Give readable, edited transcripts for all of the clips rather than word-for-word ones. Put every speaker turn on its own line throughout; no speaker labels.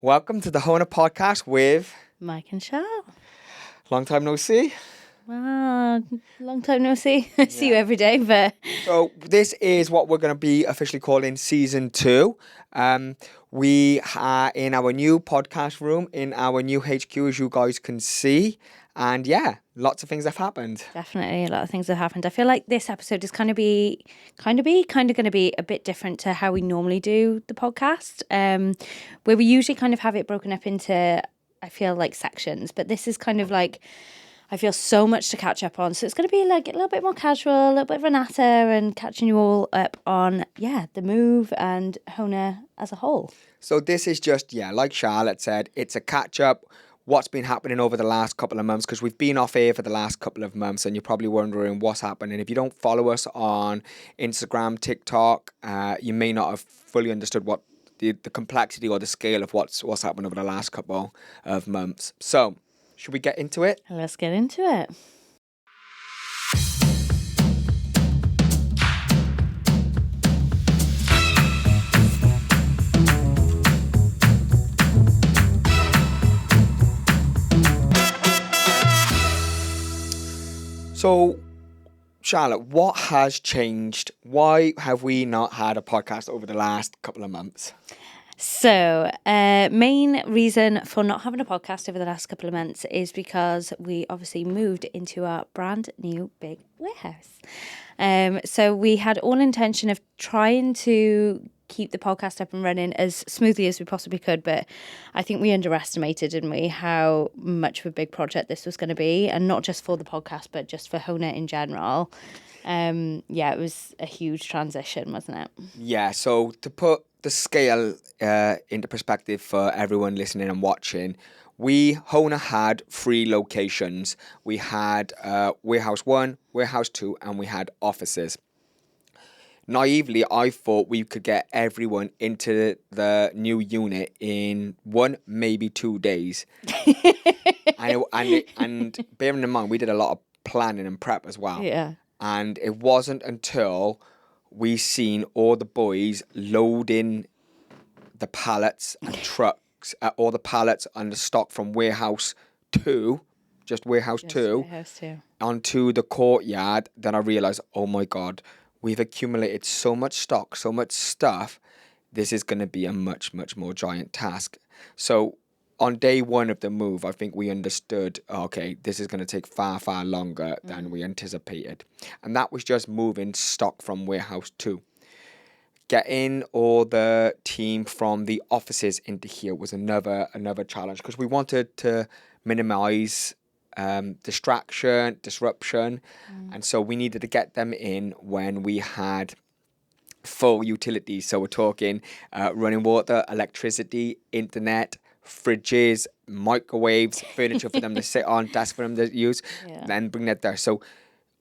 Welcome to the HONA Podcast with
Mike and Charl.
long time no see.
Long time no see. I see you every day, but
So this is what we're going to be officially calling season 2. We are in our new podcast room in our new HQ, as you guys can see, and yeah, lots of things have happened.
definitely a lot of things have happened. I feel like this episode is going to be a bit different to how we normally do the podcast, where we usually kind of have it broken up into, I feel like, sections, but this is kind of like, I feel so much to catch up on. So it's going to be like a little bit more casual, a little bit of a natter and catching you all up on, the move and HONA as a whole.
So this is just, like Charlotte said, it's a catch-up. What's been happening over the last couple of months, because we've been off air for the last couple of months and you're probably wondering what's happening. If you don't follow us on Instagram, TikTok, you may not have fully understood what the complexity or the scale of what's happened over the last couple of months. So, should we get into it?
Let's get into it.
So, Charlotte, what has changed? Why have we not had a podcast over the last couple of months?
So, main reason for not having a podcast over the last couple of months is because we obviously moved into our brand new big warehouse. So we had all intention of trying to keep the podcast up and running as smoothly as we possibly could, but I think we underestimated, didn't we, how much of a big project this was going to be, and not just for the podcast, but just for HONA in general. It was a huge transition, wasn't it?
Yeah, so to put the scale into perspective for everyone listening and watching, HONA had 3 locations. We had Warehouse 1, Warehouse 2, and we had offices. Naively, I thought we could get everyone into the new unit in 1, maybe 2 days. and bearing in mind, we did a lot of planning and prep as well.
Yeah.
And it wasn't until we seen all the boys loading the pallets and trucks, all the pallets and the stock from Warehouse 2, just Warehouse 2, onto the courtyard, that I realised, oh my God, we've accumulated so much stock, so much stuff. This is going to be a much, much more giant task. So on day 1 of the move, I think we understood, okay, this is going to take far, far longer than we anticipated. And that was just moving stock from Warehouse 2. Getting all the team from the offices into here was another challenge, because we wanted to minimize disruption. And so we needed to get them in when we had full utilities. So we're talking running water, electricity, internet, fridges, microwaves, furniture for them to sit on, desks for them to use, then bring that there. So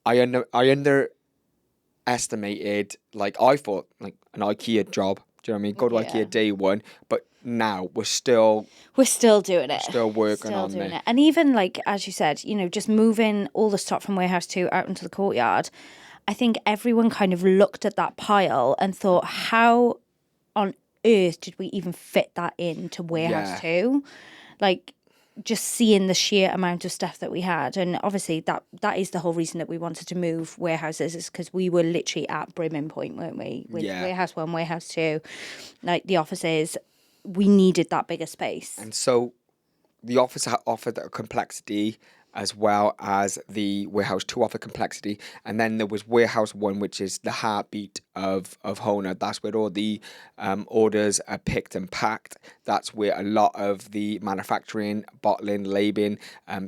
I underestimated, like I thought, like an IKEA job. Do you know what I mean? Go to IKEA day 1, but now we're still
doing it.
Still working on
it. And even like, as you said, just moving all the stock from Warehouse 2 out into the courtyard, I think everyone kind of looked at that pile and thought, how on earth did we even fit that into Warehouse 2? Like, just seeing the sheer amount of stuff that we had. And obviously that is the whole reason that we wanted to move warehouses, is because we were literally at brimming point, weren't we? With Warehouse 1, Warehouse 2, like the offices, we needed that bigger space.
And so the office offered a complexity, as well as the Warehouse 2 offered complexity. And then there was Warehouse 1, which is the heartbeat of HONA. That's where all the orders are picked and packed. That's where a lot of the manufacturing, bottling, labeling,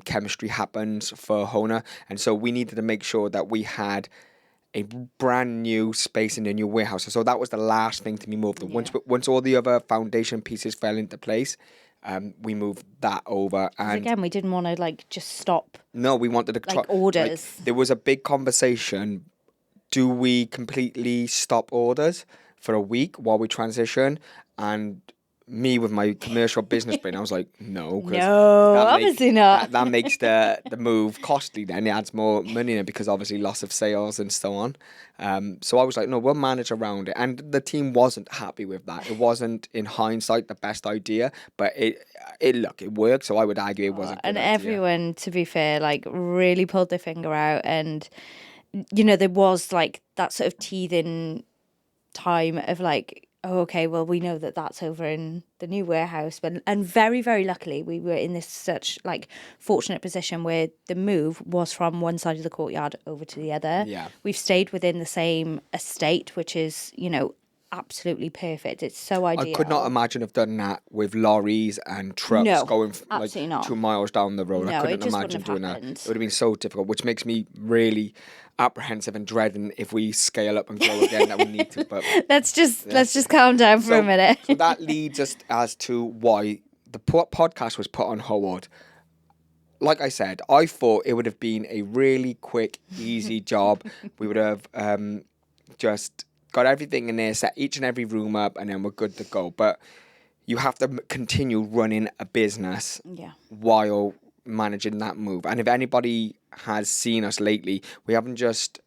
chemistry happens for HONA. And so we needed to make sure that we had a brand new space in the new warehouse. So that was the last thing to be moved. Yeah. Once all the other foundation pieces fell into place, we moved that over. And
again, we didn't want to just stop.
No, we wanted to
orders.
There was a big conversation. Do we completely stop orders for a week while we transition? And me with my commercial business brain, I was like, no.
No, obviously not.
That makes the move costly then. It adds more money in it because obviously loss of sales and so on. So I was like, no, we'll manage around it. And the team wasn't happy with that. It wasn't, in hindsight, the best idea, but it worked. So I would argue it was a good
and
idea.
everyone, to be fair, like really pulled their finger out. And, you know, there was like that sort of teething time of like, oh, okay, well, we know that that's over in the new warehouse. But and very, very luckily, we were in this such like fortunate position where the move was from one side of the courtyard over to the other.
Yeah.
We've stayed within the same estate, which is, you know, absolutely perfect. It's so ideal.
I could not imagine have done that with lorries and trucks
No,
going like
absolutely not.
2 miles down the road.
No,
I
it
couldn't
just
imagine
wouldn't
doing
have
that.
happened.
It would have been so difficult, which makes me really apprehensive and dreading if we scale up and grow again that we need to. But
let's just calm down for a minute.
So that leads us as to why the podcast was put on hold. Like I said, I thought it would have been a really quick, easy job. We would have just got everything in there, set each and every room up, and then we're good to go. But you have to continue running a business while managing that move. And if anybody has seen us lately, we haven't just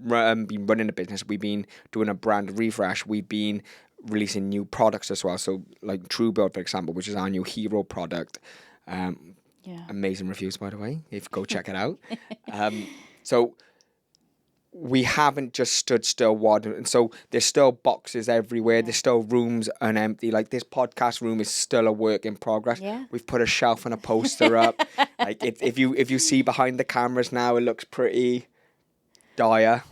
been running a business. We've been doing a brand refresh. We've been releasing new products as well. So like Truebuild, for example, which is our new hero product. Amazing reviews, by the way, if go check it out. So we haven't just stood still, and so there's still boxes everywhere. There's still rooms unempty. Like this podcast room is still a work in progress.
Yeah.
We've put a shelf and a poster up. Like if you see behind the cameras now, it looks pretty dire.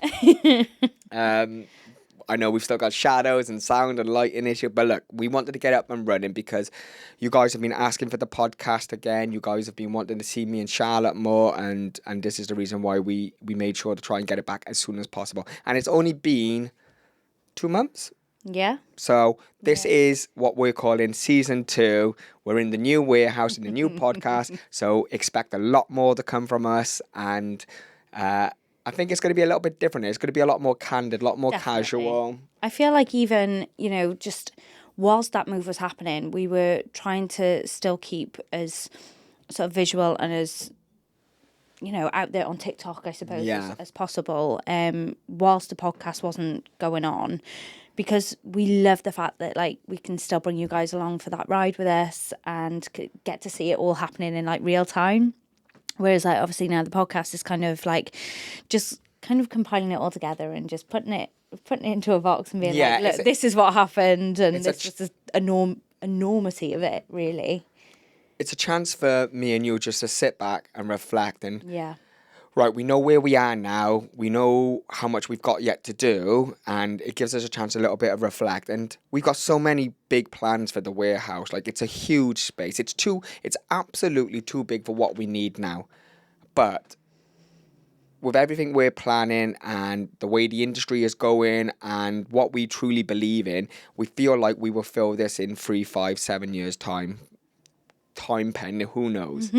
I know we've still got shadows and sound and lighting issue, but look, we wanted to get up and running because you guys have been asking for the podcast again. You guys have been wanting to see me and Charlotte more, and this is the reason why we made sure to try and get it back as soon as possible. And it's only been 2 months.
Yeah.
So this is what we're calling season 2. We're in the new warehouse, in the new podcast, so expect a lot more to come from us, and I think it's going to be a little bit different. It's going to be a lot more candid, a lot more casual.
I feel like even, you know, just whilst that move was happening, we were trying to still keep as sort of visual and as, you know, out there on TikTok, I suppose, as possible, whilst the podcast wasn't going on, because we love the fact that, like, we can still bring you guys along for that ride with us and get to see it all happening in, like, real time. Whereas, like, obviously now the podcast is kind of like just kind of compiling it all together and just putting it into a box and being like, look, this is what happened, and this is the enormity of it, really. It's
a chance for me and you just to sit back and reflect and
yeah.
Right, we know where we are now. We know how much we've got yet to do, and it gives us a chance a little bit of reflect. And we've got so many big plans for the warehouse. Like, it's a huge space. It's absolutely too big for what we need now. But with everything we're planning and the way the industry is going and what we truly believe in, we feel like we will fill this in 3, 5, 7 years' time. Time pen, who knows?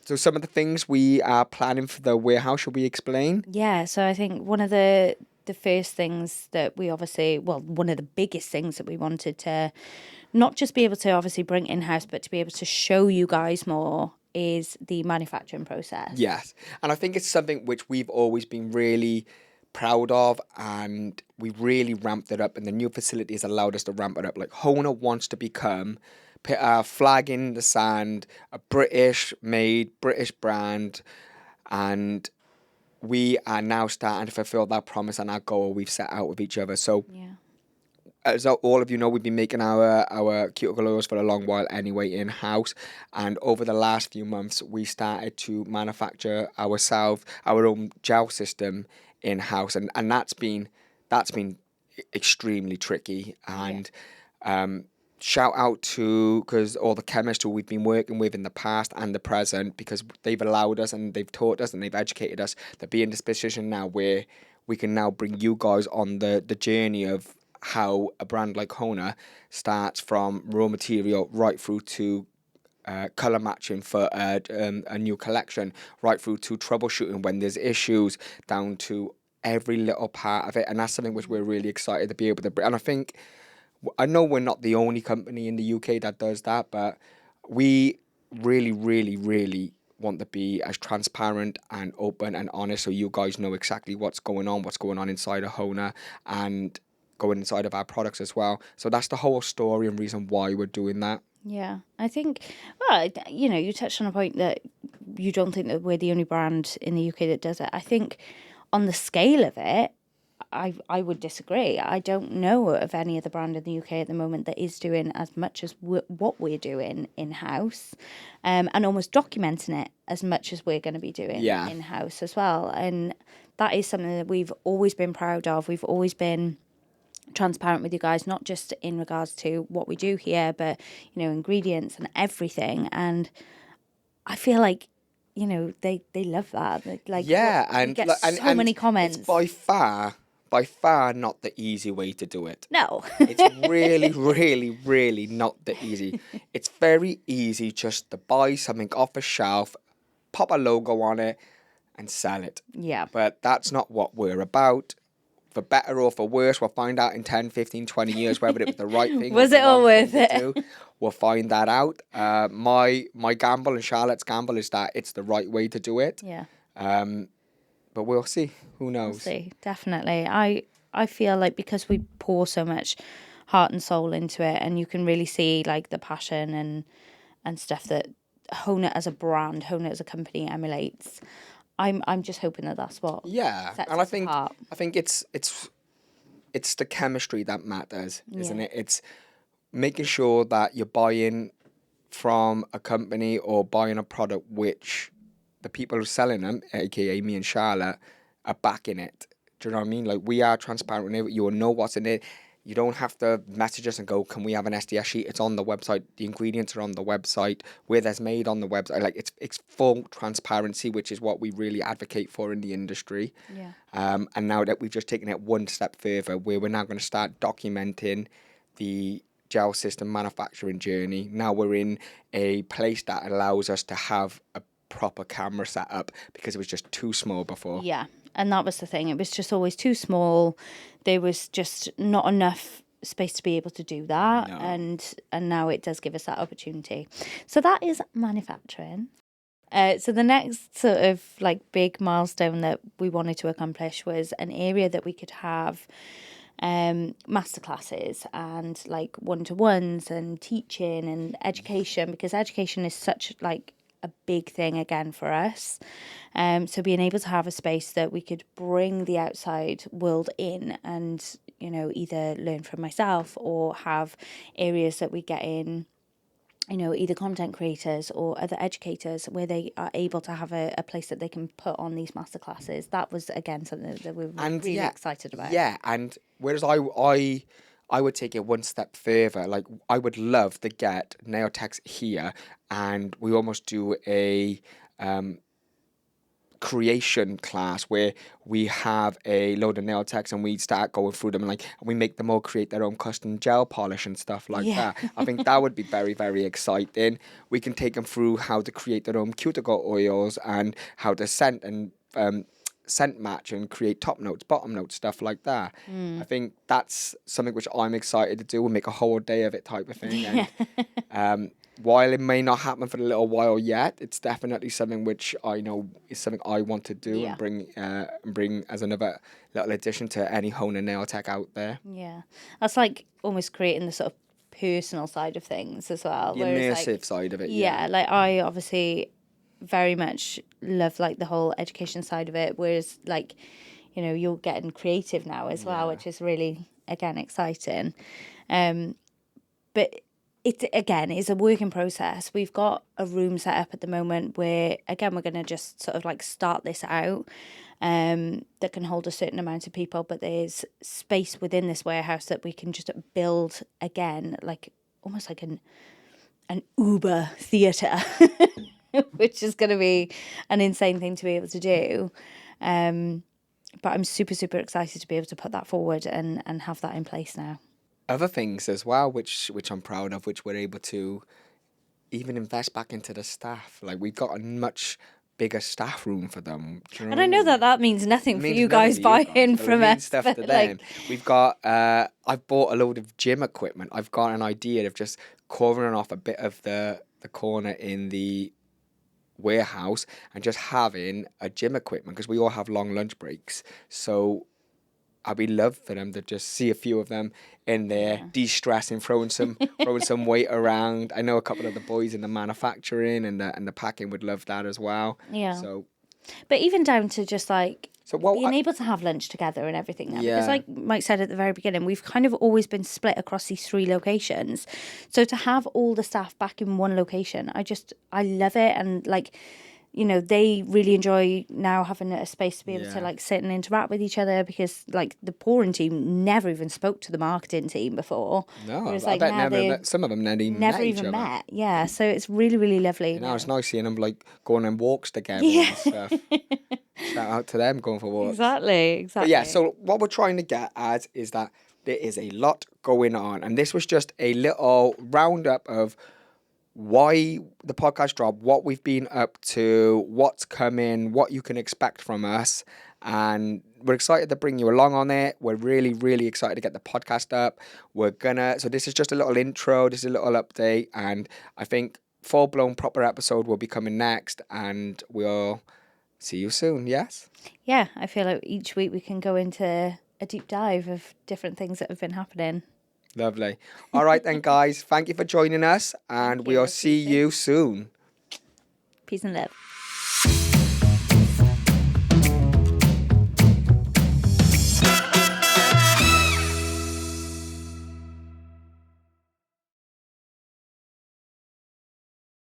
So some of the things we are planning for the warehouse, should we explain?
Yeah, so I think one of the first things that we obviously, well, one of the biggest things that we wanted to not just be able to obviously bring in-house, but to be able to show you guys more is the manufacturing process.
Yes, and I think it's something which we've always been really proud of, and we've really ramped it up, and the new facility has allowed us to ramp it up. Like, HONA wants to become, put our flag in the sand, a British-made, British brand, and we are now starting to fulfill that promise and our goal we've set out with each other. So, as all of you know, we've been making our cuticle oils for a long while anyway in-house, and over the last few months, we started to manufacture ourselves, our own gel system in-house, and that's been extremely tricky, and shout out to, because all the chemists who we've been working with in the past and the present, because they've allowed us and they've taught us and they've educated us to be in this position now where we can now bring you guys on the journey of how a brand like HONA starts from raw material right through to colour matching for a new collection, right through to troubleshooting when there's issues, down to every little part of it. And that's something which we're really excited to be able to bring. And I think I know we're not the only company in the UK that does that, but we really, really, really want to be as transparent and open and honest, so you guys know exactly what's going on inside of HONA, and going inside of our products as well. So that's the whole story and reason why we're doing that.
Yeah, I think, well, you know, you touched on a point that you don't think that we're the only brand in the UK that does it. I think on the scale of it, I would disagree. I don't know of any other brand in the UK at the moment that is doing as much as what we're doing in-house, and almost documenting it as much as we're going to be doing in-house as well. And that is something that we've always been proud of. We've always been transparent with you guys, not just in regards to what we do here, but, you know, ingredients and everything. And I feel like, you know, they love that. Like, we get so many comments.
It's by far not the easy way to do it.
No.
It's really, really, really not the easy. It's very easy just to buy something off a shelf, pop a logo on it, and sell it.
Yeah.
But that's not what we're about. For better or for worse, we'll find out in 10, 15, 20 years whether it was the right thing.
Was it all worth it?
We'll find that out. My gamble and Charlotte's gamble is that it's the right way to do it.
Yeah.
But we'll see. Who knows?
We'll see. Definitely. I feel like because we pour so much heart and soul into it, and you can really see like the passion and stuff that HONA as a brand, HONA as a company emulates. I'm just hoping that that's what sets
and
us apart.
I think it's the chemistry that matters, isn't it? It's making sure that you're buying from a company or buying a product which the people who are selling them, aka me and Charlotte, are backing it. Do you know what I mean? Like, we are transparent with it. You will know what's in it. You don't have to message us and go, can we have an SDS sheet? It's on the website. The ingredients are on the website. Where there's made on the website. Like, it's full transparency, which is what we really advocate for in the industry.
Yeah.
And now that we've just taken it one step further, where we're now going to start documenting the gel system manufacturing journey. Now we're in a place that allows us to have a proper camera set up, because it was just too small before.
Yeah. And that was the thing. It was just always too small. There was just not enough space to be able to do that.
No.
And now it does give us that opportunity. So that is manufacturing. So the next sort of like big milestone that we wanted to accomplish was an area that we could have masterclasses and like one-to-ones and teaching and education, because education is such like a big thing again for us. So being able to have a space that we could bring the outside world in and, you know, either learn from myself or have areas that we get in, you know, either content creators or other educators where they are able to have a place that they can put on these masterclasses. That was, again, something that we were really excited about.
Yeah, and whereas I would take it one step further. Like, I would love to get nail techs here, and we almost do a creation class where we have a load of nail techs and we start going through them, and like we make them all create their own custom gel polish and stuff like that. I think that would be very, very exciting. We can take them through how to create their own cuticle oils and how to scent and scent match and create top notes, bottom notes, stuff like that. I think that's something which I'm excited to do. We'll make a whole day of it, type of thing. And while it may not happen for a little while yet, it's definitely something which I know is something I want to do and bring as another little addition to any HONA nail tech out there.
Yeah, that's like almost creating the sort of personal side of things as well.
The immersive side of it.
Yeah, like I obviously very much love like the whole education side of it, whereas like, you know, you're getting creative now as well, which is really, again, exciting. But it, again, is a working process. We've got a room set up at the moment where, again, we're going to just sort of like start this out, that can hold a certain amount of people, but there's space within this warehouse that we can just build, again, like almost like an Uber theatre, which is going to be an insane thing to be able to do. But I'm super, super excited to be able to put that forward and have that in place now.
Other things as well, which I'm proud of, which we're able to even invest back into the staff. Like, we've got a much bigger staff room for them. Do you know
And
what
I know
mean?
that means nothing
It
for
means
you
nothing
guys
to
buying
but it
from
means
us.
stuff
but,
to
like,
them. We've got, I've bought a load of gym equipment. I've got an idea of just covering off a bit of the corner in the warehouse and just having a gym equipment because we all have long lunch breaks. So I'd be love for them to just see a few of them in there, de-stressing, throwing some weight around. I know a couple of the boys in the manufacturing and the packing would love that as well.
Yeah.
So,
but even down to just like
well,
being able to have lunch together and everything now.
Yeah.
Because like Mike said at the very beginning, we've kind of always been split across these 3 locations. So to have all the staff back in one location, I love it. And like, you know, they really enjoy now having a space to be able to like sit and interact with each other, because like the pouring team never even spoke to the marketing team before.
No,
Whereas,
I
like,
bet
now
some of them never even
never
met
even
each other.
met. Yeah, so it's really, really lovely.
Now it's nice seeing them like going on walks together
Yeah.
and stuff. Shout out to them going for walks.
Exactly.
But yeah, so what we're trying to get at is that there is a lot going on, and this was just a little roundup of why the podcast dropped, what we've been up to, what's coming, what you can expect from us. And we're excited to bring you along on it. We're really, really excited to get the podcast up. So this is just a little intro, this is a little update. And I think full-blown proper episode will be coming next. And we'll see you soon, yes?
Yeah, I feel like each week we can go into a deep dive of different things that have been happening.
Lovely. All right then, guys. Thank you for joining us. And we'll see you soon.
Peace and love.